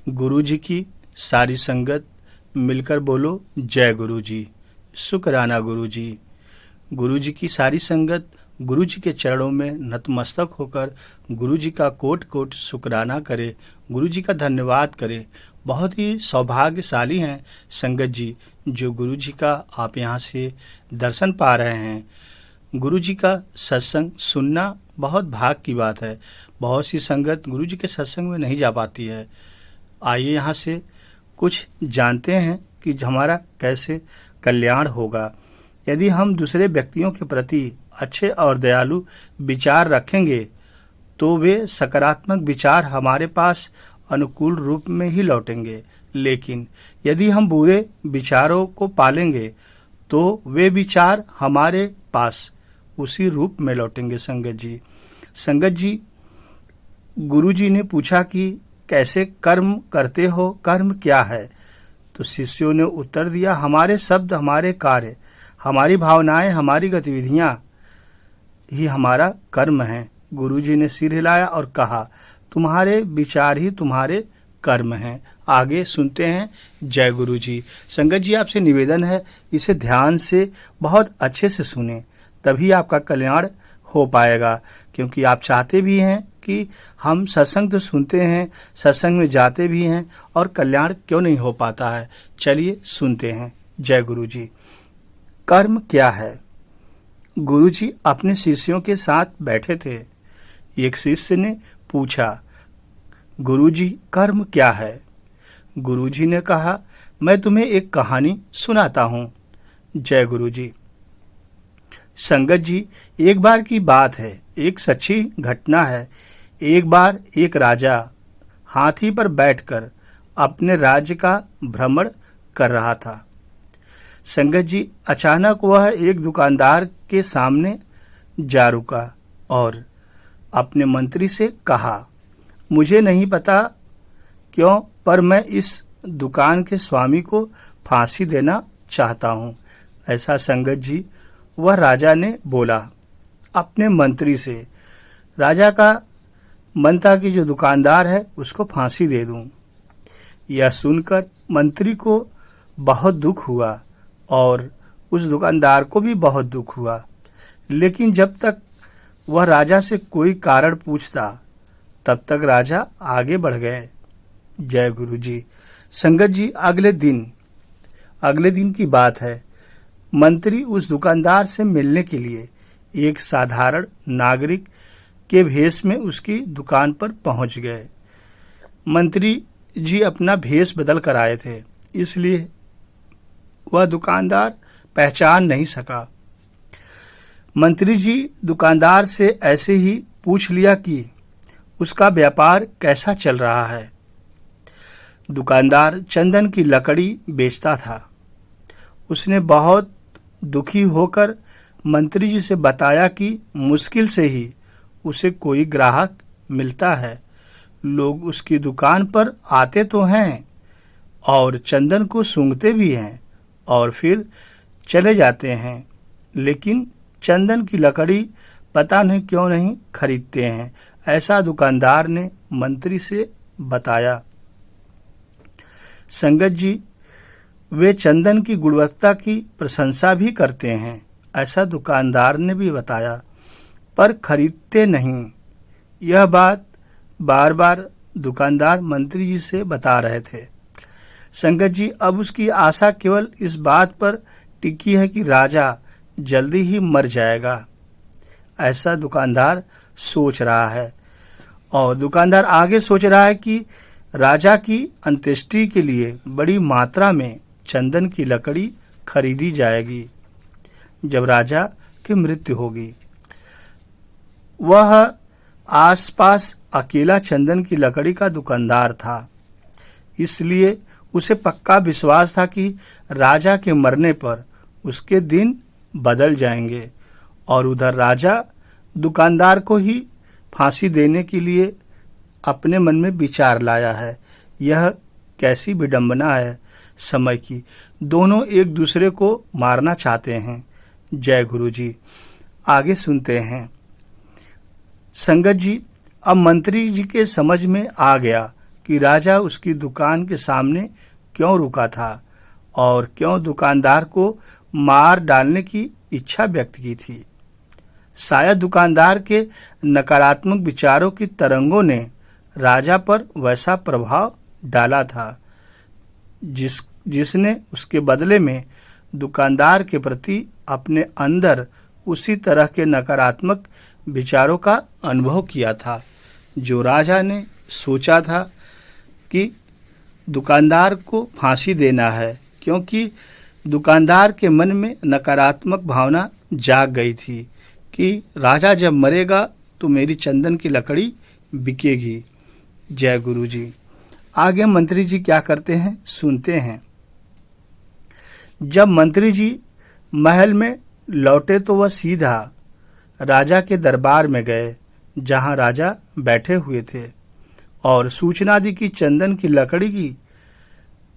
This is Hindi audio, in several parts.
गुरु जी की सारी संगत मिलकर बोलो जय गुरु जी। शुक्राना गुरु जी। गुरु जी की सारी संगत गुरु जी के चरणों में नतमस्तक होकर गुरु जी का कोट कोट शुक्राना करे, गुरु जी का धन्यवाद करे। बहुत ही सौभाग्यशाली हैं संगत जी जो गुरु जी का आप यहाँ से दर्शन पा रहे हैं। गुरु जी का सत्संग सुनना बहुत भाग की बात है। बहुत सी संगत गुरु जी के सत्संग में नहीं जा पाती है। आइए यहाँ से कुछ जानते हैं कि हमारा कैसे कल्याण होगा। यदि हम दूसरे व्यक्तियों के प्रति अच्छे और दयालु विचार रखेंगे तो वे सकारात्मक विचार हमारे पास अनुकूल रूप में ही लौटेंगे। लेकिन यदि हम बुरे विचारों को पालेंगे तो वे विचार हमारे पास उसी रूप में लौटेंगे। संगत जी गुरु जी ने पूछा कि कैसे कर्म करते हो, कर्म क्या है? तो शिष्यों ने उत्तर दिया, हमारे शब्द, हमारे कार्य, हमारी भावनाएं, हमारी गतिविधियां ही हमारा कर्म है। गुरु जी ने सिर हिलाया और कहा, तुम्हारे विचार ही तुम्हारे कर्म हैं। आगे सुनते हैं। जय गुरु जी। संगत जी आपसे निवेदन है, इसे ध्यान से बहुत अच्छे से सुने, तभी आपका कल्याण हो पाएगा। क्योंकि आप चाहते भी हैं कि हम सत्संग तो सुनते हैं, सत्संग में जाते भी हैं और कल्याण क्यों नहीं हो पाता है। चलिए सुनते हैं। जय गुरु जी। कर्म क्या है? गुरु जी अपने शिष्यों के साथ बैठे थे। एक शिष्य ने पूछा, गुरु जी कर्म क्या है? गुरु जी ने कहा, मैं तुम्हें एक कहानी सुनाता हूँ। जय गुरु जी। संगत जी एक बार की बात है, एक सच्ची घटना है। एक बार एक राजा हाथी पर बैठकर अपने राज्य का भ्रमण कर रहा था। संगत जी अचानक वह एक दुकानदार के सामने जा रुका और अपने मंत्री से कहा, मुझे नहीं पता क्यों पर मैं इस दुकान के स्वामी को फांसी देना चाहता हूँ। ऐसा संगत जी वह राजा ने बोला अपने मंत्री से। राजा का मन था कि जो दुकानदार है उसको फांसी दे दूं। यह सुनकर मंत्री को बहुत दुख हुआ और उस दुकानदार को भी बहुत दुख हुआ। लेकिन जब तक वह राजा से कोई कारण पूछता तब तक राजा आगे बढ़ गए। जय गुरु जी। संगत जी अगले दिन की बात है। मंत्री उस दुकानदार से मिलने के लिए एक साधारण नागरिक के भेष में उसकी दुकान पर पहुंच गए। मंत्री जी अपना भेष बदल कर आए थे, इसलिए वह दुकानदार पहचान नहीं सका। मंत्री जी दुकानदार से ऐसे ही पूछ लिया कि उसका व्यापार कैसा चल रहा है। दुकानदार चंदन की लकड़ी बेचता था। उसने बहुत दुखी होकर मंत्री जी से बताया कि मुश्किल से ही उसे कोई ग्राहक मिलता है। लोग उसकी दुकान पर आते तो हैं और चंदन को सूंघते भी हैं और फिर चले जाते हैं, लेकिन चंदन की लकड़ी पता नहीं क्यों नहीं खरीदते हैं। ऐसा दुकानदार ने मंत्री से बताया। संगत जी वे चंदन की गुणवत्ता की प्रशंसा भी करते हैं, ऐसा दुकानदार ने भी बताया, पर खरीदते नहीं। यह बात बार बार दुकानदार मंत्री जी से बता रहे थे। संगत जी अब उसकी आशा केवल इस बात पर टिकी है कि राजा जल्दी ही मर जाएगा, ऐसा दुकानदार सोच रहा है। और दुकानदार आगे सोच रहा है कि राजा की अंत्येष्टि के लिए बड़ी मात्रा में चंदन की लकड़ी खरीदी जाएगी जब राजा की मृत्यु होगी। वह आसपास अकेला चंदन की लकड़ी का दुकानदार था, इसलिए उसे पक्का विश्वास था कि राजा के मरने पर उसके दिन बदल जाएंगे। और उधर राजा दुकानदार को ही फांसी देने के लिए अपने मन में विचार लाया है। यह कैसी विडंबना है समय की। दोनों एक दूसरे को मारना चाहते हैं। जय गुरु जी। आगे सुनते हैं। संगत जी अब मंत्री जी के समझ में आ गया कि कि राजा उसकी दुकान के सामने क्यों रुका था और क्यों दुकानदार को मार डालने की इच्छा व्यक्त की थी। शायद दुकानदार के नकारात्मक विचारों की तरंगों ने राजा पर वैसा प्रभाव डाला था जिसने उसके बदले में दुकानदार के प्रति अपने अंदर उसी तरह के नकारात्मक विचारों का अनुभव किया था जो राजा ने सोचा था कि दुकानदार को फांसी देना है, क्योंकि दुकानदार के मन में नकारात्मक भावना जाग गई थी कि राजा जब मरेगा तो मेरी चंदन की लकड़ी बिकेगी। जय गुरु जी। आगे मंत्री जी क्या करते हैं सुनते हैं। जब मंत्री जी महल में लौटे तो वह सीधा राजा के दरबार में गए जहां राजा बैठे हुए थे और सूचना दी कि चंदन की लकड़ी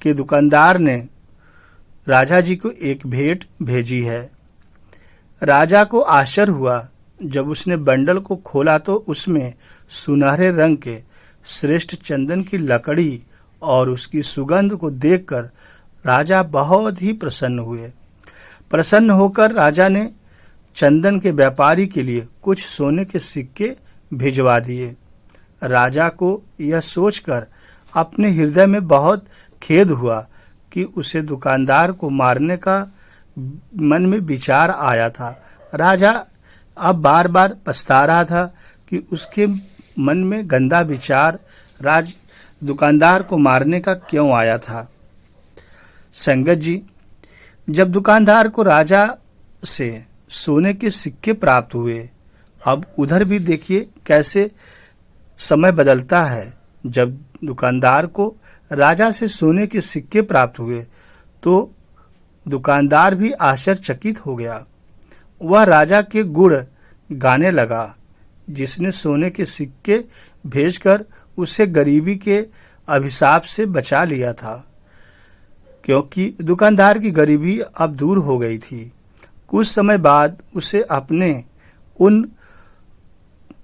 के दुकानदार ने राजा जी को एक भेंट भेजी है। राजा को आश्चर्य हुआ जब उसने बंडल को खोला तो उसमें सुनहरे रंग के श्रेष्ठ चंदन की लकड़ी और उसकी सुगंध को देखकर राजा बहुत ही प्रसन्न हुए। प्रसन्न होकर राजा ने चंदन के व्यापारी के लिए कुछ सोने के सिक्के भिजवा दिए। राजा को यह सोचकर अपने हृदय में बहुत खेद हुआ कि उसे दुकानदार को मारने का मन में विचार आया था। राजा अब बार बार पछता रहा था कि उसके मन में गंदा विचार दुकानदार को मारने का क्यों आया था। संगत जी, जब दुकानदार को राजा से सोने के सिक्के प्राप्त हुए, अब उधर भी देखिए कैसे समय बदलता है। जब दुकानदार को राजा से सोने के सिक्के प्राप्त हुए तो दुकानदार भी आश्चर्यचकित हो गया। वह राजा के गुण गाने लगा, जिसने सोने के सिक्के भेजकर उसे गरीबी के अभिशाप से बचा लिया था, क्योंकि दुकानदार की गरीबी अब दूर हो गई थी। कुछ समय बाद उसे अपने उन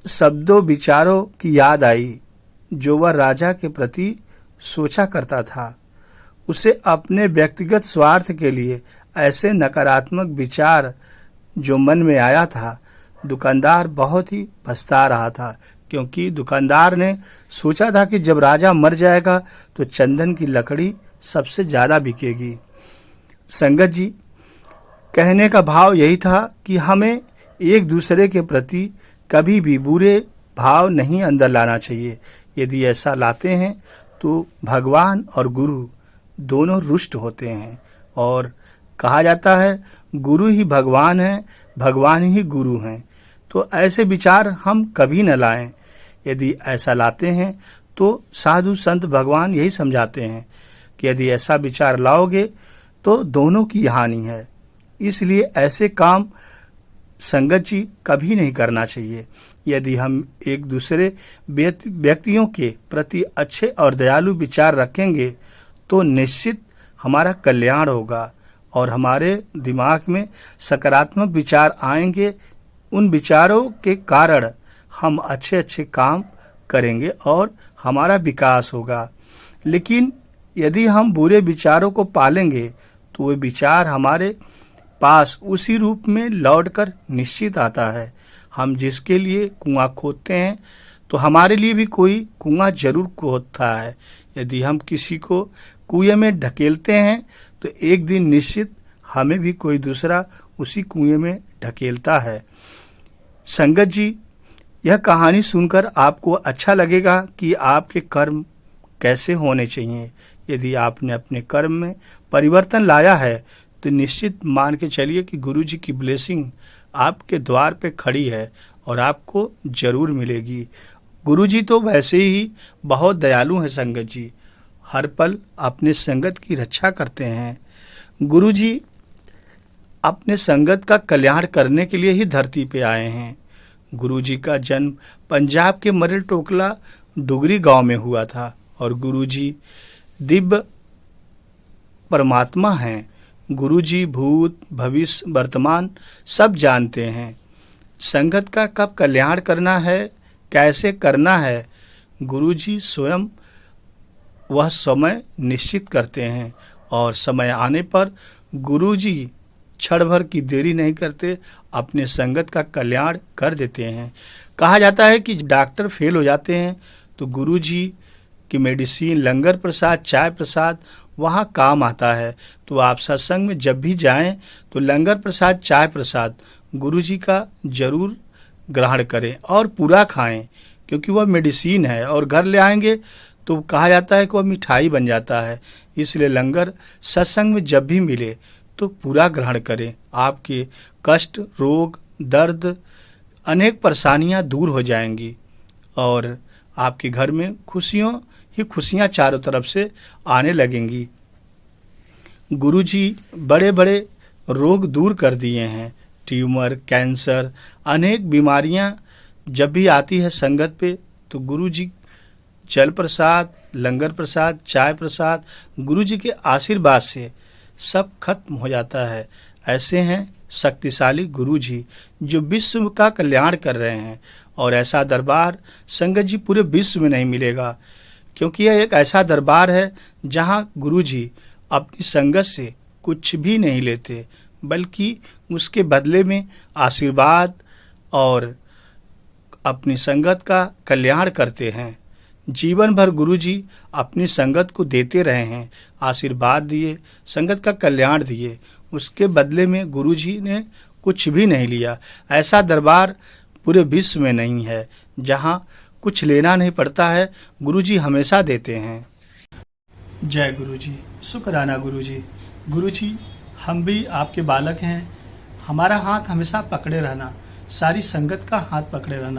शब्दों विचारों की याद आई जो वह राजा के प्रति सोचा करता था। उसे अपने व्यक्तिगत स्वार्थ के लिए ऐसे नकारात्मक विचार जो मन में आया था, दुकानदार बहुत ही पछता रहा था, क्योंकि दुकानदार ने सोचा था कि जब राजा मर जाएगा तो चंदन की लकड़ी सबसे ज़्यादा बिकेगी। संगत जी, कहने का भाव यही था कि हमें एक दूसरे के प्रति कभी भी बुरे भाव नहीं अंदर लाना चाहिए। यदि ऐसा लाते हैं तो भगवान और गुरु दोनों रुष्ट होते हैं, और कहा जाता है गुरु ही भगवान है, भगवान ही गुरु हैं। तो ऐसे विचार हम कभी न लाएं। यदि ऐसा लाते हैं तो साधु संत भगवान यही समझाते हैं कि यदि ऐसा विचार लाओगे तो दोनों की हानि है। इसलिए ऐसे काम संगत जी कभी नहीं करना चाहिए। यदि हम एक दूसरे व्यक्तियों के प्रति अच्छे और दयालु विचार रखेंगे तो निश्चित हमारा कल्याण होगा और हमारे दिमाग में सकारात्मक विचार आएंगे। उन विचारों के कारण हम अच्छे अच्छे काम करेंगे और हमारा विकास होगा। लेकिन यदि हम बुरे विचारों को पालेंगे तो वे विचार हमारे पास उसी रूप में लौटकर निश्चित आता है। हम जिसके लिए कुआं खोदते हैं तो हमारे लिए भी कोई कुआं जरूर खोदता है। यदि हम किसी को कुएं में ढकेलते हैं तो एक दिन निश्चित हमें भी कोई दूसरा उसी कुएं में ढकेलता है। संगत जी, यह कहानी सुनकर आपको अच्छा लगेगा कि आपके कर्म कैसे होने चाहिए। यदि आपने अपने कर्म में परिवर्तन लाया है तो निश्चित मान के चलिए कि गुरु जी की ब्लेसिंग आपके द्वार पे खड़ी है और आपको जरूर मिलेगी। गुरु जी तो वैसे ही बहुत दयालु हैं संगत जी, हर पल अपने संगत की रक्षा करते हैं। गुरु जी अपने संगत का कल्याण करने के लिए ही धरती पे आए हैं। गुरु जी का जन्म पंजाब के मरेल टोकला डुगरी गांव में हुआ था और गुरु जी दिव्य परमात्मा हैं। गुरु जी भूत भविष्य वर्तमान सब जानते हैं। संगत का कब कल्याण करना है, कैसे करना है, गुरु जी स्वयं वह समय निश्चित करते हैं और समय आने पर गुरुजी क्षण भर की देरी नहीं करते, अपने संगत का कल्याण कर देते हैं। कहा जाता है कि डॉक्टर फेल हो जाते हैं तो गुरुजी की मेडिसिन, लंगर प्रसाद, चाय प्रसाद वहाँ काम आता है। तो आप सत्संग में जब भी जाएं तो लंगर प्रसाद, चाय प्रसाद गुरुजी का जरूर ग्रहण करें और पूरा खाएं, क्योंकि वह मेडिसिन है। और घर ले आएंगे तो कहा जाता है कि वह मिठाई बन जाता है। इसलिए लंगर सत्संग में जब भी मिले तो पूरा ग्रहण करें। आपके कष्ट, रोग, दर्द, अनेक परेशानियां दूर हो जाएंगी और आपके घर में खुशियों ही खुशियां चारों तरफ से आने लगेंगी। गुरुजी बड़े बड़े रोग दूर कर दिए हैं। ट्यूमर, कैंसर, अनेक बीमारियां जब भी आती है संगत पे तो गुरुजी जल प्रसाद, लंगर प्रसाद, चाय प्रसाद, गुरुजी के आशीर्वाद से सब खत्म हो जाता है। ऐसे हैं शक्तिशाली गुरुजी जो विश्व का कल्याण कर रहे हैं। और ऐसा दरबार संगत जी पूरे विश्व में नहीं मिलेगा, क्योंकि यह एक ऐसा दरबार है जहां गुरुजी अपनी संगत से कुछ भी नहीं लेते, बल्कि उसके बदले में आशीर्वाद और अपनी संगत का कल्याण करते हैं। जीवन भर गुरुजी अपनी संगत को देते रहे हैं, आशीर्वाद दिए, संगत का कल्याण दिए, उसके बदले में गुरुजी ने कुछ भी नहीं लिया। ऐसा दरबार पूरे विश्व में नहीं है जहां कुछ लेना नहीं पड़ता है, गुरुजी हमेशा देते हैं। जय गुरुजी, शुक्राना गुरुजी। गुरुजी, हम भी आपके बालक हैं, हमारा हाथ हमेशा पकड़े रहना, सारी संगत का हाथ पकड़े रहना।